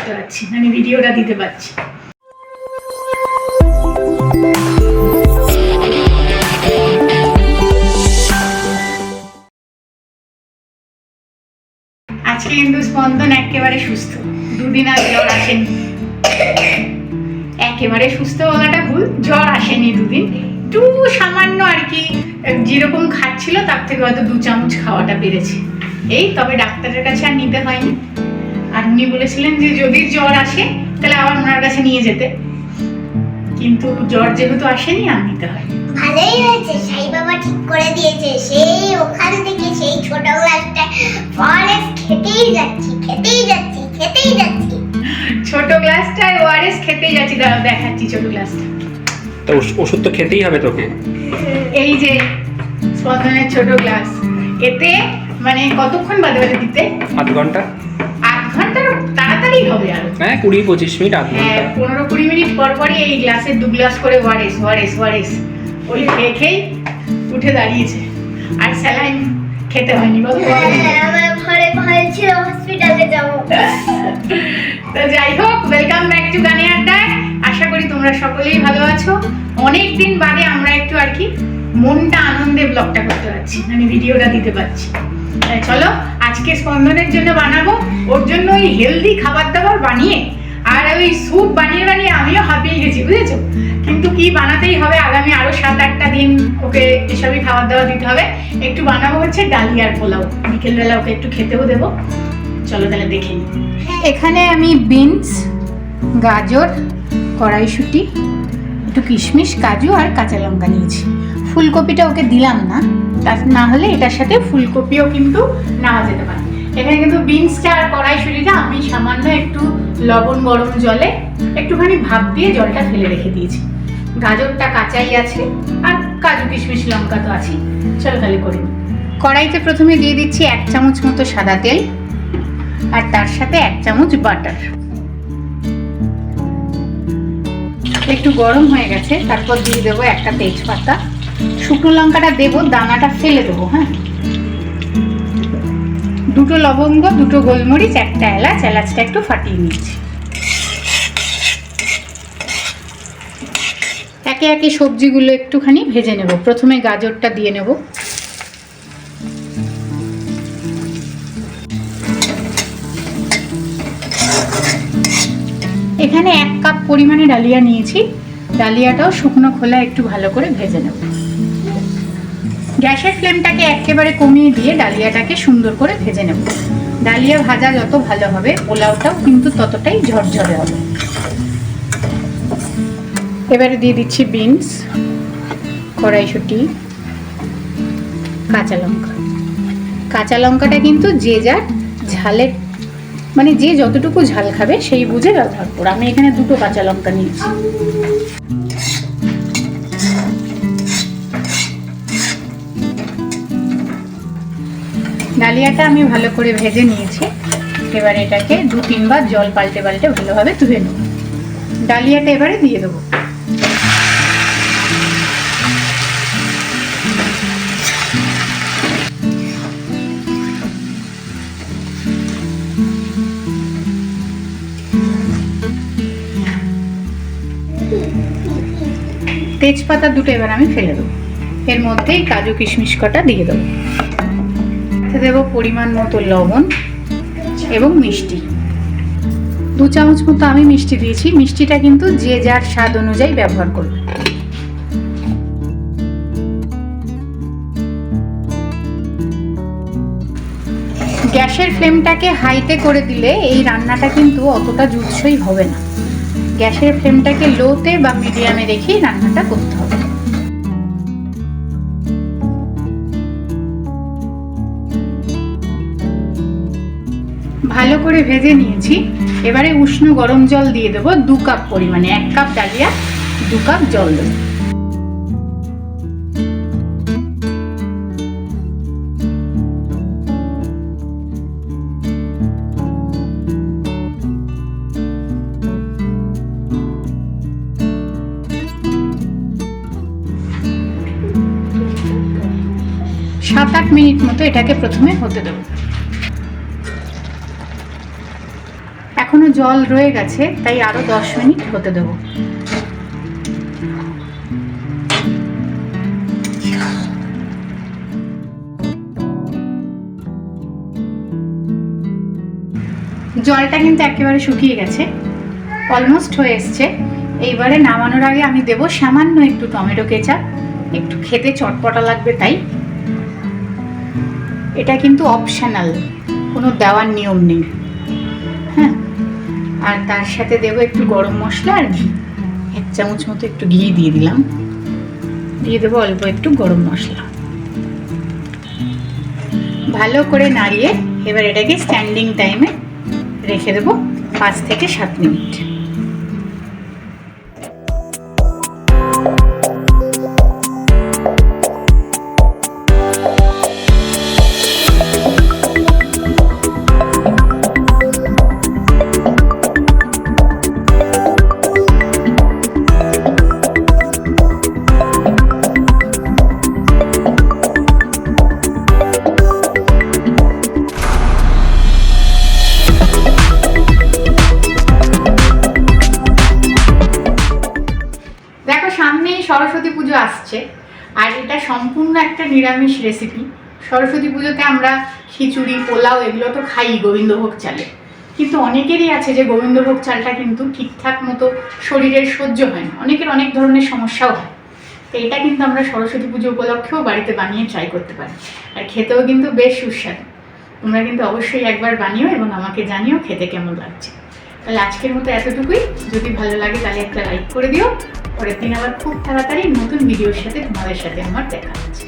করতে পারছি, মানে ভিডিওটা দিতে পারছি। আজকে কিন্তু স্পন্দন একেবারে সুস্থ, দুদিন আর জ্বর আসেনি। একেবারে সুস্থ বলাটা ভুল, জ্বর আসেনি দুদিন, একটু সামান্য আর কি যেরকম খাচ্ছিল তার থেকে হয়তো 2 চামচ খাওয়াটা বেড়েছে এই। তবে ডাক্তারের কাছে আর নিতে হয়নি, আর উনি বলেছিলেন যে যদি জ্বর আসে তাহলে আবার ওনার কাছে নিয়ে যেতে, কিন্তু জ্বর যেহেতু আসেনি আর নিতে হয়। ভালোই হয়েছে, সাই বাবা ঠিক করে দিয়েছে। সেই ওখান থেকে সেই ছোট গ্লাসটা ওআরএস খেতেই যাচ্ছি। ছোট গ্লাসটায় ওআরএস খেতেই যাচ্ছি। দাঁড়াও দেখাচ্ছি ছোট গ্লাসটা। তো ওষুধ তো খেতেই হবে তোকে। এই যে স্পন্দনের ছোট গ্লাস, এতে মানে কতক্ষণ বাদে বাদে দিতে? আধ ঘন্টা। আধ ঘন্টার তাড়াতাড়ি হবে আর হ্যাঁ 20-25 মিনিট, আধ ঘন্টা। 15-20 মিনিট পর পরই এই গ্লাসে 2 গ্লাস করে ওআরএস ওই খেয়ে উঠে দাঁড়িয়েছে। আর স্যালাইন খেতে হয়নি, বলো? আমার ঘরে ভয় ছিল হসপিটালে যাব। তো যাই হোক, ওয়েলকাম ব্যাক টু গানে আড্ডায়। আশা করি তোমরা সকলেই ভালো আছো। অনেক দিন বাদে আমরা একটু আর কি মনটা আনন্দে ব্লগটা করতে পারছি, মানে ভিডিওটা দিতে পারছি। চলো আজকে স্পন্দনের জন্য বানাবো, ওর জন্য ওই হেলদি খাবার দাবার বানিয়ে, আর ওই স্যুপ বানিয়ে আমিও হাঁপিয়ে গেছি, বুঝেছো? কিন্তু কি বানাতেই হবে, আগামী আরো 7-8টা দিন ওকে এসবই খাবার দাবার দিতে হবে। একটু বানাবো হচ্ছে ডালিয়ার পোলাও, বিকেলবেলা ওকে একটু খেতেও দেবো। চলো তাহলে দেখে নিই। এখানে আমি বিনস, গাজর, কড়াইশুঁটি, একটু কিশমিশ, কাজু আর কাঁচা লঙ্কা নিয়েছি। ফুলকপিটা ওকে দিলাম না, তা না হলে এটার সাথে ফুলকপিও কিন্তু নেওয়া যেতে পারে। এখানে কিন্তু বিনসটা আর কড়াইশুঁটিটা আমি সামান্য একটু লবণ গরম জলে একটুখানি ভাপ দিয়ে জলটা ফেলে রেখে দিয়েছি। গাজরটা কাঁচাই আছে, আর কাজু কিশমিশ লঙ্কা তো আছেই। চলো তাহলে করি। কড়াইতে প্রথমে দিয়ে দিচ্ছি 1 চামচ মতো সাদা তেল, আর তার সাথে 1 চামচ বাটার। একটু গরম হয়ে গেছে, তারপর দিয়ে দেবো একটা তেজপাতা। শুকনো লঙ্কাটা দেবো, দানাটা ফেলে দেবো। হ্যাঁ, 2টো লবঙ্গ, 2টো গোলমরিচ, 1টা এলাচ, এলাচটা একটু ফাটিয়ে নিচ্ছি। একে একে সবজিগুলো একটুখানি ভেজে নেব। প্রথমে গাজরটা দিয়ে নেব। এখানে 1 কাপ পরিমাণে ডালিয়া নিয়েছি, ডালিয়াটাও শুকনো খোলা একটু ভালো করে ভেজে নেব। গ্যাসের ফ্লেমটাকে একেবারে কমিয়ে দিয়ে ডালিয়াটাকে সুন্দর করে ভেজে নেব। ডালিয়া ভাজা যত ভালো হবে, পোলাওটাও কিন্তু ততটাই ঝরঝরে হবে। এবারে দিয়ে দিচ্ছি বিনস, কড়াইশুঁটি, কাঁচা লঙ্কা। কাঁচা লঙ্কাটা কিন্তু যে যার ঝালের, মানে যে যতটুকু ঝাল খাবে সেই বুঝে ব্যবহার করো। আমি এখানে 2টো কাঁচা লঙ্কা নিয়েছি। ডালিয়াটা আমি ভালো করে ভেজে নিয়েছি। এবারে এটাকে 2-3 বার জল পাল্টে ভালোভাবে ধুয়ে নেব। ডালিয়াটা এবারে দিয়ে দেবো। তেজপাতা 2টো এবার আমি ফেলে দেবো। এর মধ্যেই কাজু কিশমিশ কটা দিয়ে দেবো। দেবো পরিমাণ মতো লবণ এবং মিষ্টি। 2 চামচ মতো আমি মিষ্টি দিয়েছি। মিষ্টিটা কিন্তু যে যার স্বাদ অনুযায়ী ব্যবহার করবে। গ্যাসের ফ্লেমটাকে হাইতে করে দিলে এই রান্নাটা কিন্তু অতটা জুৎসই হবে না। গ্যাসের ফ্লেমটাকে লোতে বা মিডিয়ামে রেখেই রান্নাটা করতে হবে। ভালো করে ভেজে নিয়েছি। এবারে উষ্ণ গরম জল দিয়ে দেবো 2 কাপ পরিমাণে। 1 কাপ ডালিয়া 2 কাপ জল দেবো। সাত 8 মিনিট মতো এটাকে প্রথমে হতে দেবো। এখনো জল রয়ে গেছে, তাই আরো 10 মিনিট হতে দেবো। জলটা কিন্তু একেবারে শুকিয়ে গেছে, অলমোস্ট হয়ে এসছে। এইবারে নামানোর আগে আমি দেবো সামান্য একটু টমেটো কেচাপ, একটু খেতে চটপটা লাগবে তাই। এটা কিন্তু অপশনাল, কোনো দেওয়ার নিয়ম নেই। হ্যাঁ, আর তার সাথে দেবো একটু গরম মশলা আর ঘি, 1 চামচ মতো একটু ঘি দিয়ে দিলাম। দিয়ে দেবো অল্প একটু গরম মশলা। ভালো করে নাড়িয়ে এবার এটাকে স্ট্যান্ডিং টাইমে রেখে দেবো 5 থেকে 7 মিনিট। দেখো সামনেই সরস্বতী পুজো আসছে, আর এটা সম্পূর্ণ একটা নিরামিষ রেসিপি। সরস্বতী পুজোতে আমরা খিচুড়ি, পোলাও এগুলো তো খাই গোবিন্দভোগ চালে, কিন্তু অনেকেরই আছে যে গোবিন্দভোগ চালটা কিন্তু ঠিকঠাক মতো শরীরের সহ্য হয় না, অনেকের অনেক ধরনের সমস্যাও হয়। তো এটা কিন্তু আমরা সরস্বতী পুজো উপলক্ষেও বাড়িতে বানিয়ে ট্রাই করতে পারি, আর খেতেও কিন্তু বেশ সুস্বাদু। তোমরা কিন্তু অবশ্যই একবার বানিও এবং আমাকে জানিও খেতে কেমন লাগছে। তাহলে আজকের মতো এতটুকুই। যদি ভালো লাগে তাহলে একটা লাইক করে দিও। পরের দিন আবার খুব তাড়াতাড়ি নতুন ভিডিওর সাথে তোমাদের সাথে আমার দেখা হচ্ছে।